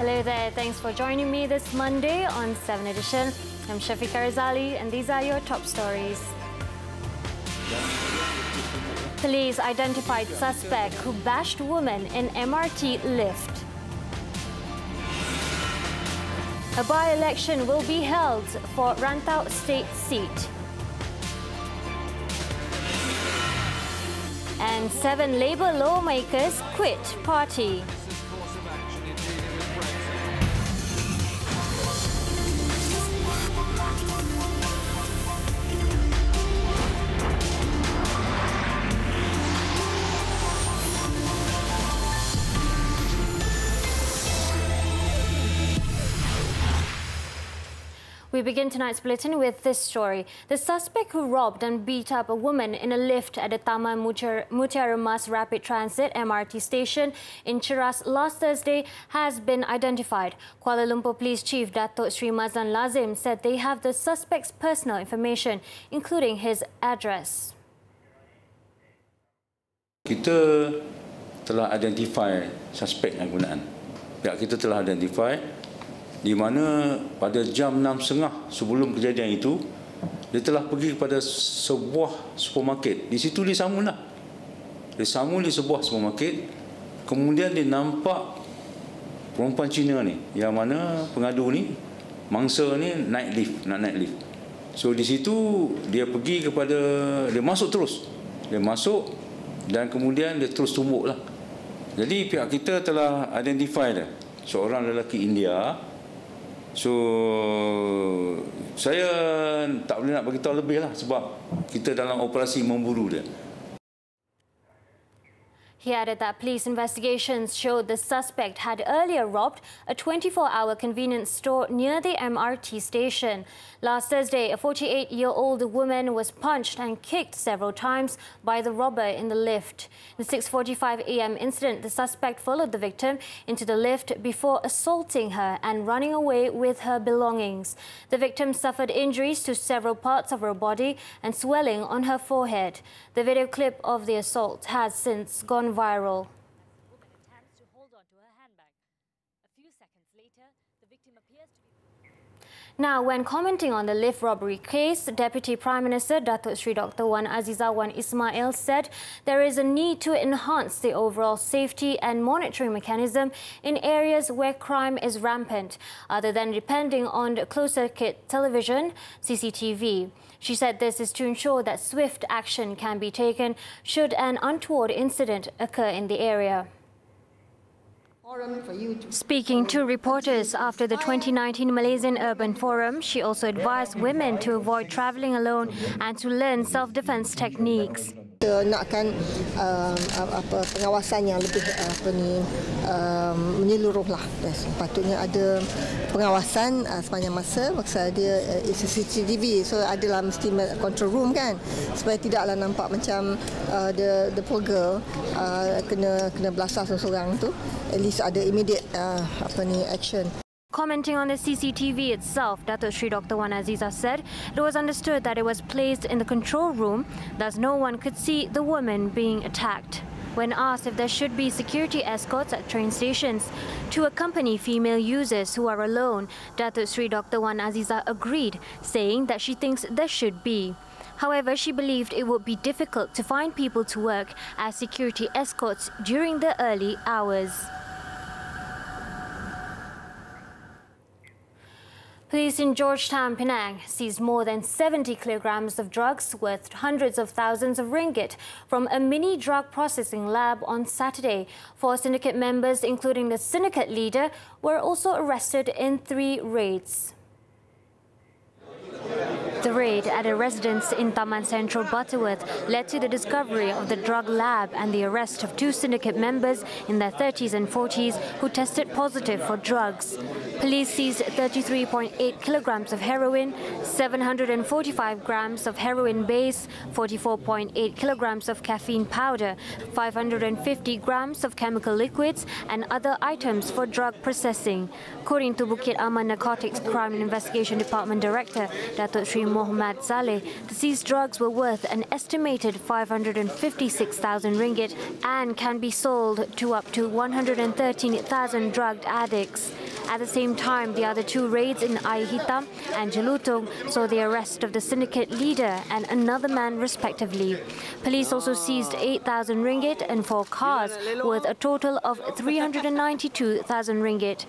Hello there, thanks for joining me this Monday on 7Edition. I'm Shafiqa Rizali and these are your top stories. Police identified suspect who bashed woman in MRT lift. A by-election will be held for Rantau State seat. And 7 Labour lawmakers quit party. We begin tonight's bulletin with this story. The suspect who robbed and beat up a woman in a lift at the Taman Mutiara Mas Rapid Transit MRT station in Cheras last Thursday has been identified. Kuala Lumpur Police Chief Datuk Sri Mazlan Lazim said they have the suspect's personal information, including his address. Kita telah identify suspek yang gunaan. Pihak kita telah identify di mana pada jam 6.30 sebelum kejadian itu, dia telah pergi kepada sebuah supermarket. Di situ dia samun lah. Dia samun di sebuah supermarket. Kemudian dia nampak perempuan Cina ni, yang mana pengadu ni, mangsa ni naik lift, nak naik lift. So di situ dia pergi kepada, dia masuk terus. Dia masuk dan kemudian dia terus tumbuk lah. Jadi pihak kita telah identify dia, seorang lelaki India. So, saya tak boleh nak beritahu lebih lah sebab kita dalam operasi memburu dia. He added that police investigations showed the suspect had earlier robbed a 24-hour convenience store near the MRT station. Last Thursday, a 48-year-old woman was punched and kicked several times by the robber in the lift. In the 6:45 a.m. incident, the suspect followed the victim into the lift before assaulting her and running away with her belongings. The victim suffered injuries to several parts of her body and swelling on her forehead. The video clip of the assault has since gone viral. Now, when commenting on the lift robbery case, Deputy Prime Minister Datuk Sri Dr. Wan Azizah Wan Ismail said there is a need to enhance the overall safety and monitoring mechanism in areas where crime is rampant, other than depending on closed-circuit television, CCTV. She said this is to ensure that swift action can be taken should an untoward incident occur in the area. Speaking to reporters after the 2019 Malaysian Urban Forum, she also advised women to avoid travelling alone and to learn self-defence techniques. Nakkan pengawasan yang lebih menyeluruh lah. Patutnya ada pengawasan sepanjang masa. Maksud dia CCTV, so adalah mesti control room kan, supaya tidaklah nampak macam the poor girl kena belasah seorang tu. At least ada immediate action. Commenting on the CCTV itself, Datuk Sri Dr. Wan Azizah said it was understood that it was placed in the control room, thus no one could see the woman being attacked. When asked if there should be security escorts at train stations to accompany female users who are alone, Datuk Sri Dr. Wan Azizah agreed, saying that she thinks there should be. However, she believed it would be difficult to find people to work as security escorts during the early hours. Police in Georgetown, Penang seized more than 70 kilograms of drugs worth hundreds of thousands of ringgit from a mini drug processing lab on Saturday. 4 syndicate members, including the syndicate leader, were also arrested in 3 raids. The raid at a residence in Taman Central, Butterworth, led to the discovery of the drug lab and the arrest of 2 syndicate members in their 30s and 40s who tested positive for drugs. Police seized 33.8 kilograms of heroin, 745 grams of heroin base, 44.8 kilograms of caffeine powder, 550 grams of chemical liquids and other items for drug processing. According to Bukit Aman Narcotics Crime and Investigation Department Director Datuk Sri Mohammad Saleh, the seized drugs were worth an estimated 556,000 ringgit and can be sold to up to 113,000 drug addicts. At the same time, the other two raids in Air Hitam and Jelutong saw the arrest of the syndicate leader and another man respectively. Police also seized 8,000 ringgit and 4 cars worth a total of 392,000 ringgit.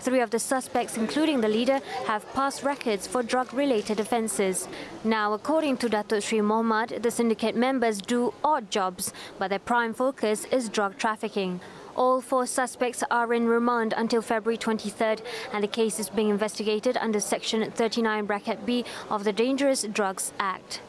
3 of the suspects, including the leader, have past records for drug-related offences. Now, according to Datuk Sri Mohamad, the syndicate members do odd jobs, but their prime focus is drug trafficking. All 4 suspects are in remand until February 23rd, and the case is being investigated under Section 39(b) of the Dangerous Drugs Act.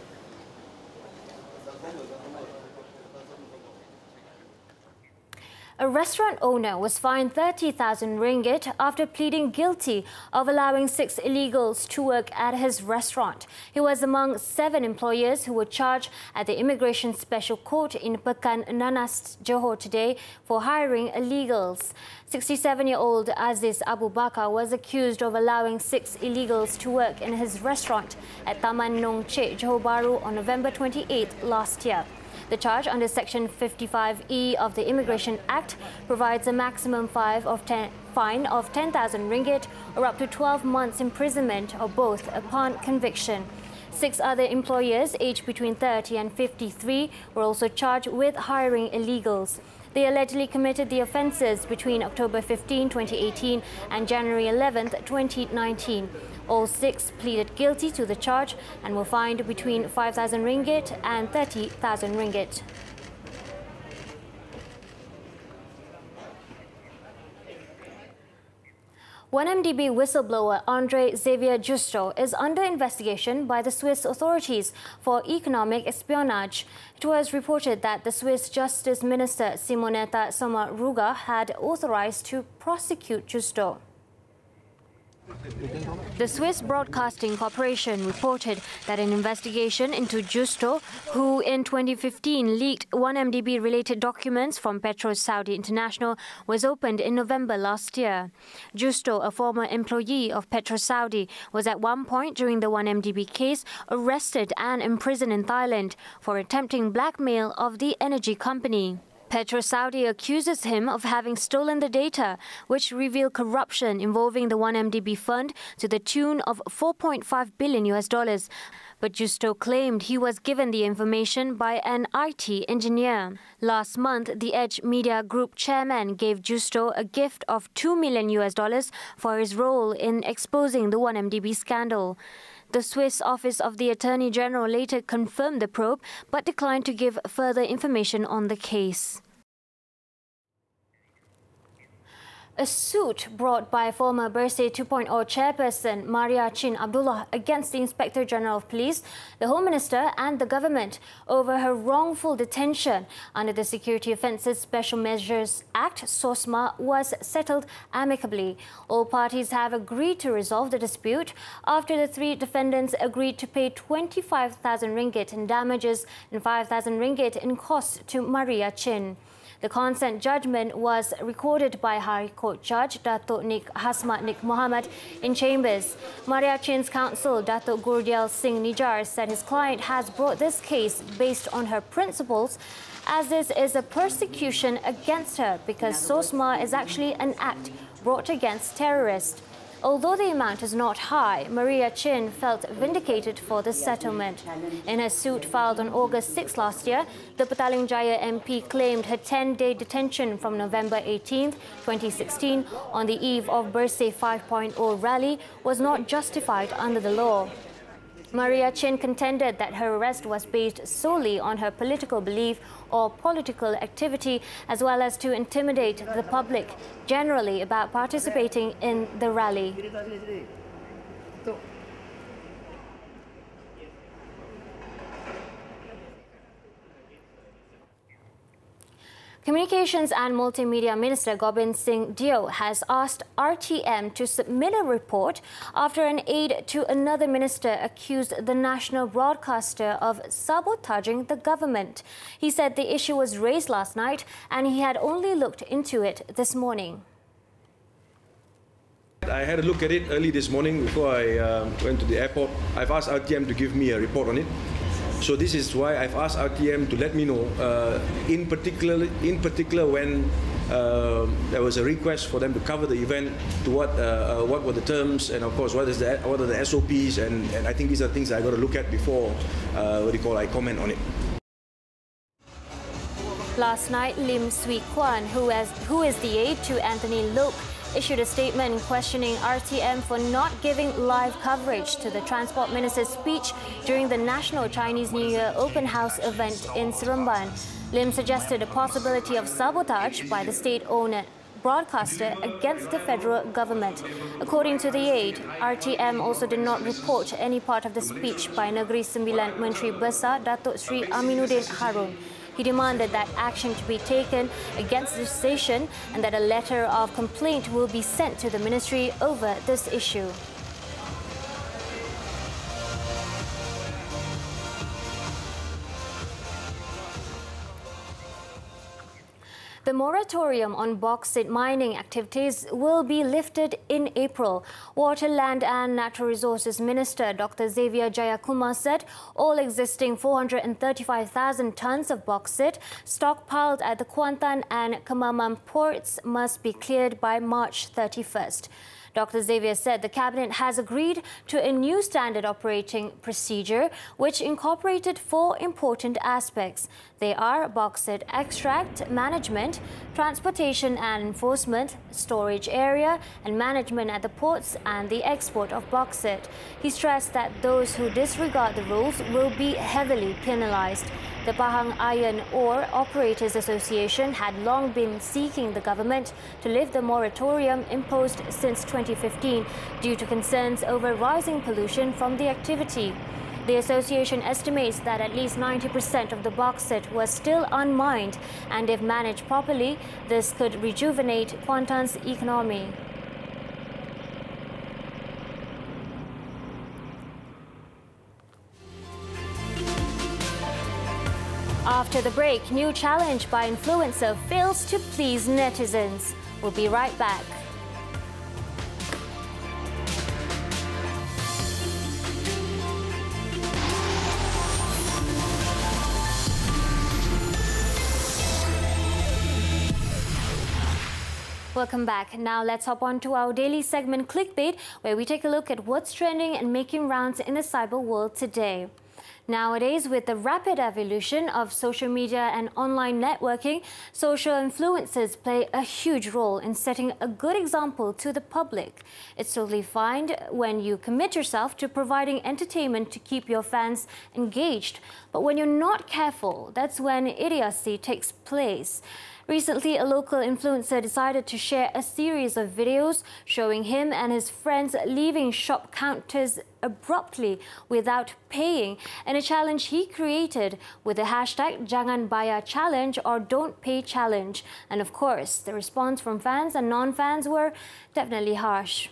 A restaurant owner was fined 30,000 ringgit after pleading guilty of allowing 6 illegals to work at his restaurant. He was among 7 employers who were charged at the Immigration Special Court in Pekan Nanas, Johor today for hiring illegals. 67-year-old Aziz Abu Bakar was accused of allowing 6 illegals to work in his restaurant at Taman Nong Chek, Johor Bahru on November 28 last year. The charge under Section 55E of the Immigration Act provides a maximum fine of 10,000 ringgit or up to 12 months imprisonment or both upon conviction. 6 other employers aged between 30 and 53 were also charged with hiring illegals. They allegedly committed the offences between October 15, 2018 and January 11, 2019. All 6 pleaded guilty to the charge and were fined between 5,000 ringgit and 30,000 ringgit. OneMDB whistleblower Andre Xavier Justo is under investigation by the Swiss authorities for economic espionage. It was reported that the Swiss Justice Minister Simonetta Sommaruga had authorized to prosecute Justo. The Swiss Broadcasting Corporation reported that an investigation into Justo, who in 2015 leaked OneMDB-related documents from Petros Saudi International, was opened in November last year. Justo, a former employee of Petros Saudi, was at one point during the OneMDB case arrested and imprisoned in Thailand for attempting blackmail of the energy company. Petros Saudi accuses him of having stolen the data, which reveal corruption involving the OneMDB fund to the tune of $4.5 billion. But Justo claimed he was given the information by an IT engineer. Last month, the Edge Media Group chairman gave Justo a gift of $2 million for his role in exposing the OneMDB scandal. The Swiss Office of the Attorney General later confirmed the probe, but declined to give further information on the case. A suit brought by former Bersih 2.0 chairperson Maria Chin Abdullah against the Inspector General of Police, the Home Minister and the government over her wrongful detention under the Security Offences Special Measures Act, SOSMA, was settled amicably. All parties have agreed to resolve the dispute after the 3 defendants agreed to pay 25,000 ringgit in damages and 5,000 ringgit in costs to Maria Chin. The consent judgment was recorded by High Court Judge Datuk Hasmat Nik Mohamad in chambers. Maria Chin's counsel, Datuk Gurdial Singh Nijar, said his client has brought this case based on her principles, as this is a persecution against her because SOSMA is actually an act brought against terrorists. Although the amount is not high, Maria Chin felt vindicated for the settlement. In her suit filed on August 6 last year, the Petaling Jaya MP claimed her 10-day detention from November 18, 2016, on the eve of Bersih 5.0 rally was not justified under the law. Maria Chin contended that her arrest was based solely on her political belief or political activity, as well as to intimidate the public generally about participating in the rally. Communications and Multimedia Minister Gobind Singh Deo has asked RTM to submit a report after an aide to another minister accused the national broadcaster of sabotaging the government. He said the issue was raised last night and he had only looked into it this morning. I had a look at it early this morning before I went to the airport. I've asked RTM to give me a report on it. So this is why I've asked RTM to let me know, in particular when there was a request for them to cover the event, to what were the terms, and of course what are the SOPs, and I think these are things I got to look at before I comment on it. Last night, Lim Swee Kwan, who is the aide to Anthony Loke, issued a statement questioning RTM for not giving live coverage to the Transport Minister's speech during the National Chinese New Year Open House event in Seremban. Lim suggested a possibility of sabotage by the state-owned broadcaster against the federal government. According to the aide, RTM also did not report any part of the speech by Negeri Sembilan Menteri Besar Datuk Sri Aminuddin Harun. He demanded that action to be taken against the station and that a letter of complaint will be sent to the ministry over this issue. The moratorium on bauxite mining activities will be lifted in April. Water, Land and Natural Resources Minister Dr. Xavier Jayakumar said all existing 435,000 tonnes of bauxite stockpiled at the Kuantan and Kemamam ports must be cleared by March 31st. Dr. Xavier said the Cabinet has agreed to a new standard operating procedure which incorporated 4 important aspects. They are bauxite extract management, transportation and enforcement, storage area and management at the ports, and the export of bauxite. He stressed that those who disregard the rules will be heavily penalized. The Pahang Iron Ore Operators Association had long been seeking the government to lift the moratorium imposed since 2015 due to concerns over rising pollution from the activity. The association estimates that at least 90% of the bauxite was still unmined, and if managed properly, this could rejuvenate Kuantan's economy. After the break, new challenge by influencer fails to please netizens. We'll be right back. Welcome back. Now let's hop on to our daily segment Clickbait, where we take a look at what's trending and making rounds in the cyber world today. Nowadays, with the rapid evolution of social media and online networking, social influencers play a huge role in setting a good example to the public. It's totally fine when you commit yourself to providing entertainment to keep your fans engaged. But when you're not careful, that's when idiocy takes place. Recently, a local influencer decided to share a series of videos showing him and his friends leaving shop counters abruptly without paying, and a challenge he created with the hashtag Jangan Bayar Challenge or Don't Pay Challenge. And of course, the response from fans and non-fans were definitely harsh.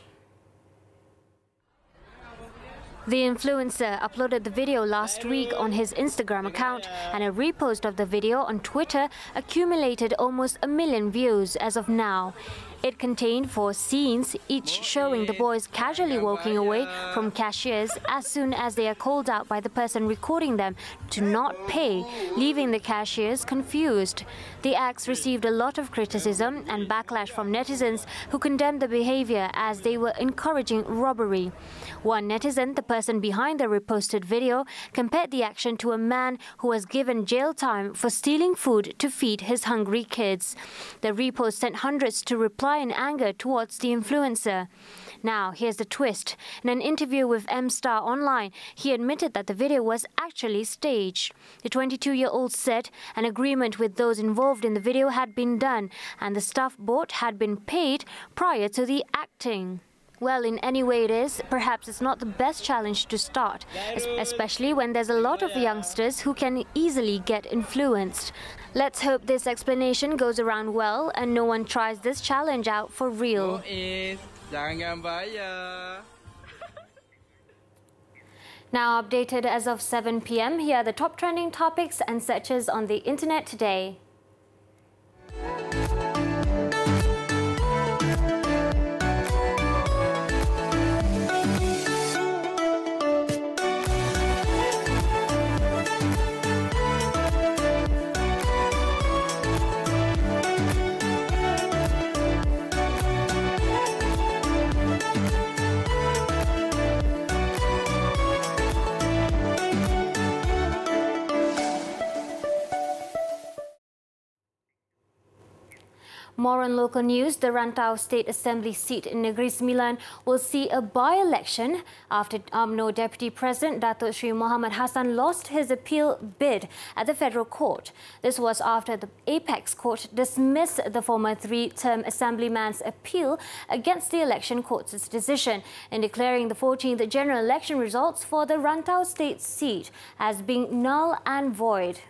The influencer uploaded the video last week on his Instagram account, and a repost of the video on Twitter accumulated almost 1 million views as of now. It contained 4 scenes, each showing the boys casually walking away from cashiers as soon as they are called out by the person recording them to not pay, leaving the cashiers confused. The acts received a lot of criticism and backlash from netizens who condemned the behavior as they were encouraging robbery. One netizen, the person behind the reposted video, compared the action to a man who was given jail time for stealing food to feed his hungry kids. The repost sent hundreds to reply in anger towards the influencer. Now, here's the twist. In an interview with M-Star Online, he admitted that the video was actually staged. The 22-year-old said an agreement with those involved in the video had been done and the staff bought had been paid prior to the acting. Well, in any way it is, perhaps it's not the best challenge to start, especially when there's a lot of youngsters who can easily get influenced. Let's hope this explanation goes around well and no one tries this challenge out for real. Now updated as of 7 p.m, here are the top trending topics and searches on the internet today. More on local news, the Rantau State Assembly seat in Negeri Sembilan will see a by-election after UMNO Deputy President Datuk Sri Mohamad Hassan lost his appeal bid at the Federal Court. This was after the Apex Court dismissed the former three-term Assemblyman's appeal against the election court's decision in declaring the 14th general election results for the Rantau State seat as being null and void.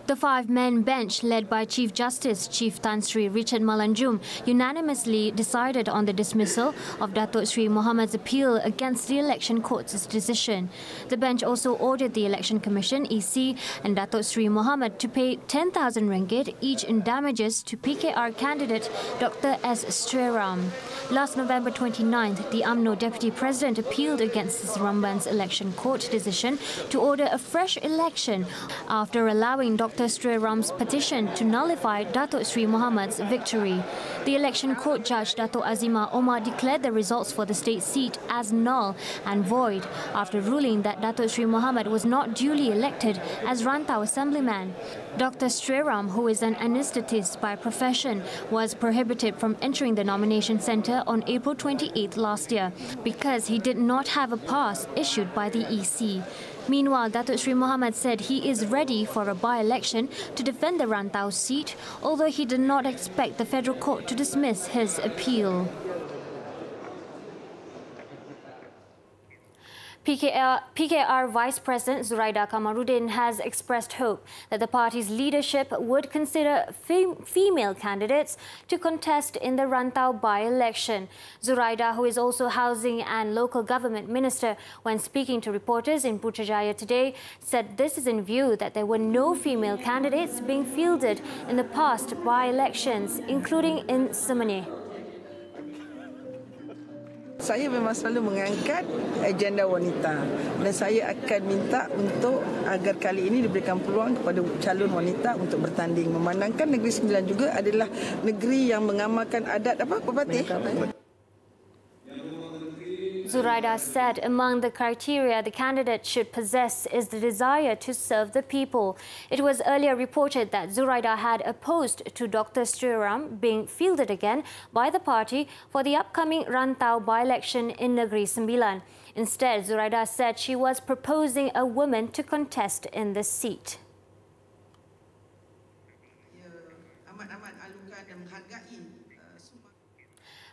The five-man bench, led by Chief Justice Chief Tan Sri Richard Malanjum, unanimously decided on the dismissal of Datuk Sri Mohamad's appeal against the election court's decision. The bench also ordered the Election Commission, EC, and Datuk Sri Mohamad to pay 10,000 ringgit each in damages to PKR candidate Dr. S. Sreeram. Last November 29th, the UMNO Deputy President appealed against the Seremban's election court decision to order a fresh election after allowing Dr. Sreeram's petition to nullify Datuk Sri Mohamad's victory. The election court judge Datuk Azimah Omar declared the results for the state seat as null and void after ruling that Datuk Sri Mohamad was not duly elected as Rantau Assemblyman. Dr. Sreeram, who is an anaesthetist by profession, was prohibited from entering the nomination centre on April 28 last year because he did not have a pass issued by the EC. Meanwhile, Datuk Sri Mohamad said he is ready for a by-election to defend the Rantau seat, although he did not expect the Federal Court to dismiss his appeal. PKR Vice President Zuraida Kamaruddin has expressed hope that the party's leadership would consider female candidates to contest in the Rantau by-election. Zuraida, who is also Housing and Local Government Minister, when speaking to reporters in Putrajaya today, said this is in view that there were no female candidates being fielded in the past by-elections, including in Semeneh. Saya memang selalu mengangkat agenda wanita dan saya akan minta untuk agar kali ini diberikan peluang kepada calon wanita untuk bertanding, memandangkan Negeri Sembilan juga adalah negeri yang mengamalkan adat apa Patih? Zuraida said among the criteria the candidate should possess is the desire to serve the people. It was earlier reported that Zuraida had opposed to Dr. Sreeram being fielded again by the party for the upcoming Rantau by-election in Negeri Sembilan. Instead, Zuraida said she was proposing a woman to contest in the seat.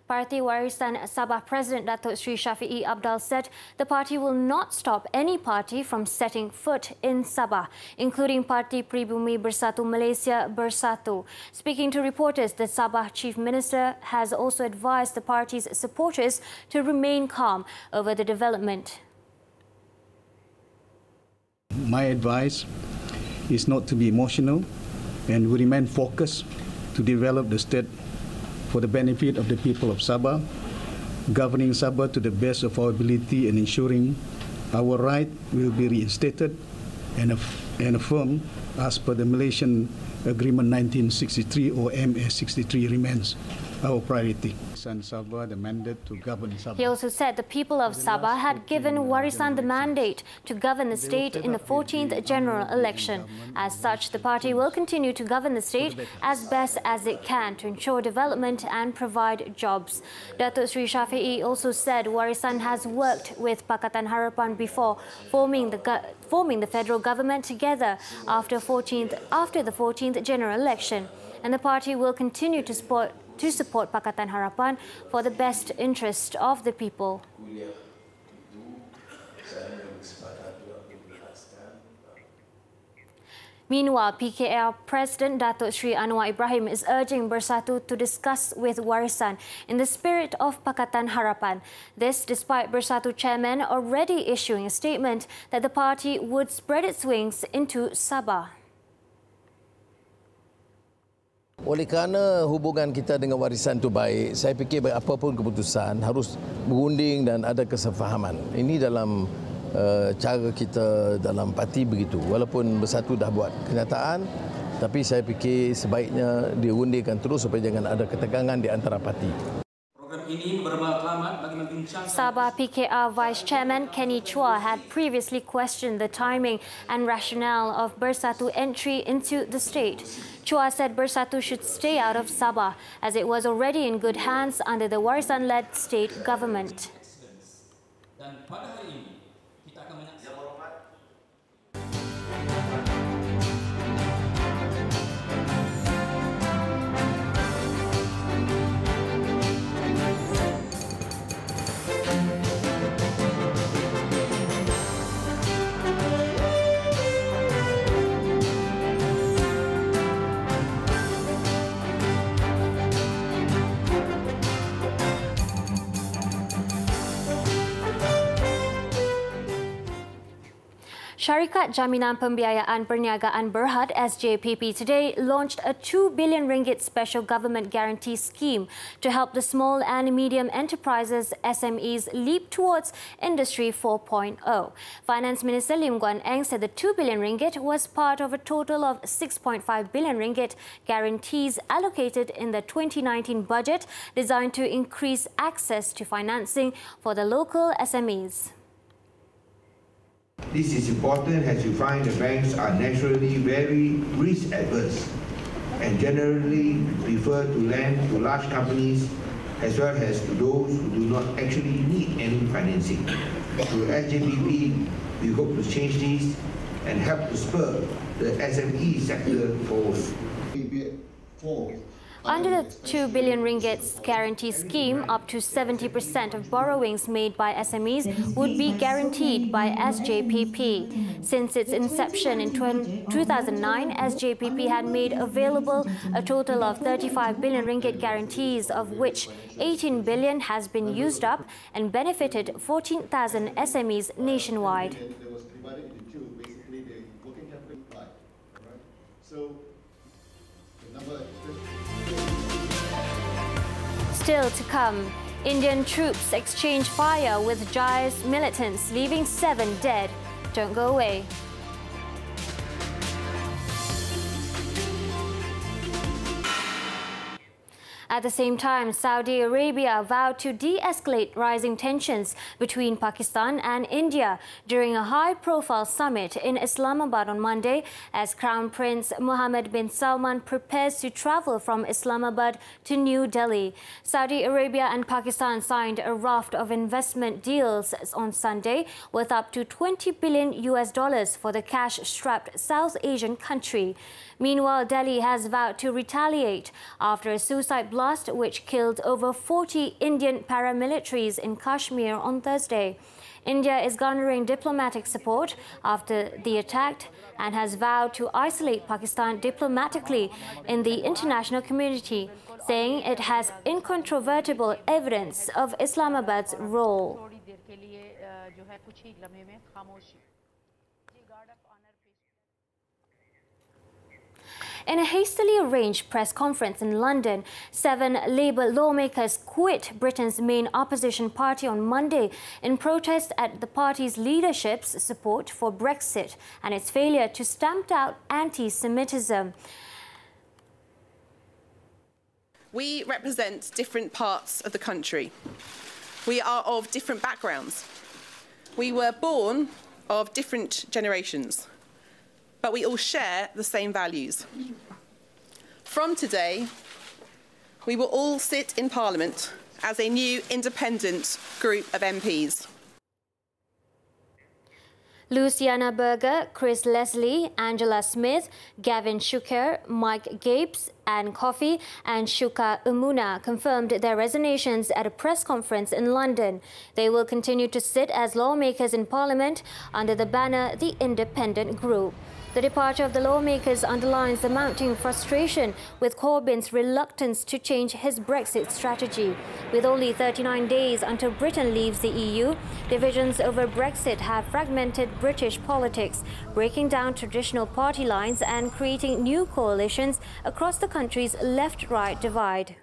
Parti Warisan Sabah President Datuk Sri Shafiee Abdal said the party will not stop any party from setting foot in Sabah, including Parti Pribumi Bersatu Malaysia Bersatu. Speaking to reporters, the Sabah Chief Minister has also advised the party's supporters to remain calm over the development. My advice is not to be emotional and we remain focused to develop the state for the benefit of the people of Sabah, governing Sabah to the best of our ability and ensuring our right will be reinstated and affirmed as per the Malaysian Agreement 1963 or MS63 remains our priority. Sabah the mandate to govern Sabah. He also said the people of Sabah had given Warisan the mandate to govern the state in the 14th general election. As such, the party will continue to govern the state as best as it can to ensure development and provide jobs. Datuk Sri Shafiee also said Warisan has worked with Pakatan Harapan before forming the federal government together after the 14th general election, and the party will continue to support Pakatan Harapan for the best interest of the people. Meanwhile, PKR President Datuk Sri Anwar Ibrahim is urging Bersatu to discuss with Warisan in the spirit of Pakatan Harapan. This despite Bersatu chairman already issuing a statement that the party would spread its wings into Sabah. Oleh kerana hubungan kita dengan Warisan itu baik, saya fikir apapun keputusan harus berunding dan ada kesefahaman. Ini dalam cara kita dalam parti begitu. Walaupun Bersatu dah buat kenyataan, tapi saya fikir sebaiknya diundingkan terus supaya jangan ada ketegangan di antara parti. Program ini bermaklumat bagi Sabah PKR Vice Chairman Kenny Chua had previously questioned the timing and rationale of Bersatu entry into the state. Chua said Bersatu should stay out of Sabah as it was already in good hands under the Warisan-led state government. Syarikat Jaminan Pembiayaan Perniagaan Berhad (SJPP) today launched a 2 billion ringgit special government guarantee scheme to help the small and medium enterprises (SMEs) leap towards Industry 4.0. Finance Minister Lim Guan Eng said the 2 billion ringgit was part of a total of 6.5 billion ringgit guarantees allocated in the 2019 budget designed to increase access to financing for the local SMEs. This is important as you find the banks are naturally very risk adverse and generally prefer to lend to large companies as well as to those who do not actually need any financing. Through SJPP, we hope to change this and help to spur the SME sector forward. Under the 2 billion ringgit guarantee scheme, up to 70% of borrowings made by SMEs would be guaranteed by SJPP. Since its inception in 2009, SJPP had made available a total of 35 billion ringgit guarantees, of which 18 billion has been used up and benefited 14,000 SMEs nationwide. Still to come, Indian troops exchange fire with Jai's militants, leaving 7 dead. Don't go away. At the same time, Saudi Arabia vowed to de-escalate rising tensions between Pakistan and India during a high-profile summit in Islamabad on Monday as Crown Prince Mohammed bin Salman prepares to travel from Islamabad to New Delhi. Saudi Arabia and Pakistan signed a raft of investment deals on Sunday worth up to $20 billion for the cash-strapped South Asian country. Meanwhile, Delhi has vowed to retaliate after a suicide blast which killed over 40 Indian paramilitaries in Kashmir on Thursday. India is garnering diplomatic support after the attack and has vowed to isolate Pakistan diplomatically in the international community, saying it has incontrovertible evidence of Islamabad's role. In a hastily arranged press conference in London, 7 Labour lawmakers quit Britain's main opposition party on Monday in protest at the party's leadership's support for Brexit and its failure to stamp out anti-Semitism. We represent different parts of the country. We are of different backgrounds. We were born of different generations, but we all share the same values. From today, we will all sit in Parliament as a new independent group of MPs. Luciana Berger, Chris Leslie, Angela Smith, Gavin Shuker, Mike Gapes, Anne Coffey and Shuka Umuna confirmed their resignations at a press conference in London. They will continue to sit as lawmakers in Parliament under the banner The Independent Group. The departure of the lawmakers underlines the mounting frustration with Corbyn's reluctance to change his Brexit strategy. With only 39 days until Britain leaves the EU, divisions over Brexit have fragmented British politics, breaking down traditional party lines and creating new coalitions across the country's left-right divide.